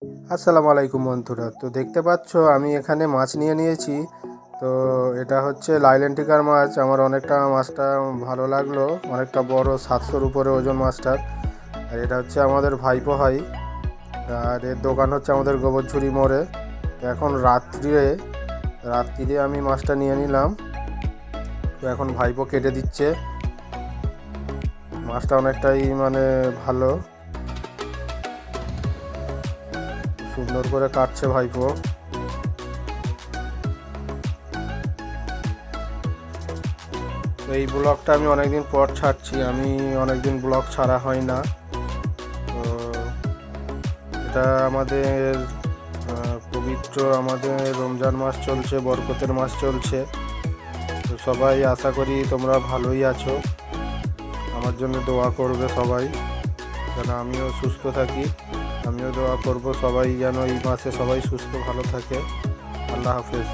আসসালামু আলাইকুম বন্ধুরা। তো দেখতে পাচ্ছ আমি এখানে মাছ নিয়ে নিয়েছি। তো এটা হচ্ছে লাইলেন্টিকার মাছ। আমার অনেকটা মাছটা ভালো লাগলো, অনেকটা বড়, 700-র উপরে ওজন মাছটার। আর এটা হচ্ছে আমাদের ভাইপো হয়। আর এর দোকান হচ্ছে আমাদের গোবরঝুরি মোড়ে। তো এখন রাত্রিরে আমি মাছটা নিয়ে নিলাম। তো এখন ভাইপো কেটে দিচ্ছে। মাছটা অনেকটাই ভালো, সুন্দর করে কাটছে ভাইপো। তো এই ব্লগটা আমি অনেকদিন পর ছাড়ছি, আমি অনেকদিন ব্লগ ছাড়া হয় না। তো এটা আমাদের পবিত্র আমাদের রমজান মাস চলছে, বরকতের মাস চলছে। তো সবাই আশা করি তোমরা ভালোই আছো। আমার জন্য দোয়া করবে সবাই, যেন আমিও সুস্থ থাকি। আমিও দোয়া করব সবাই যেন এই মাসে সবাই সুস্থ ভালো থাকে। আল্লাহ হাফেজ।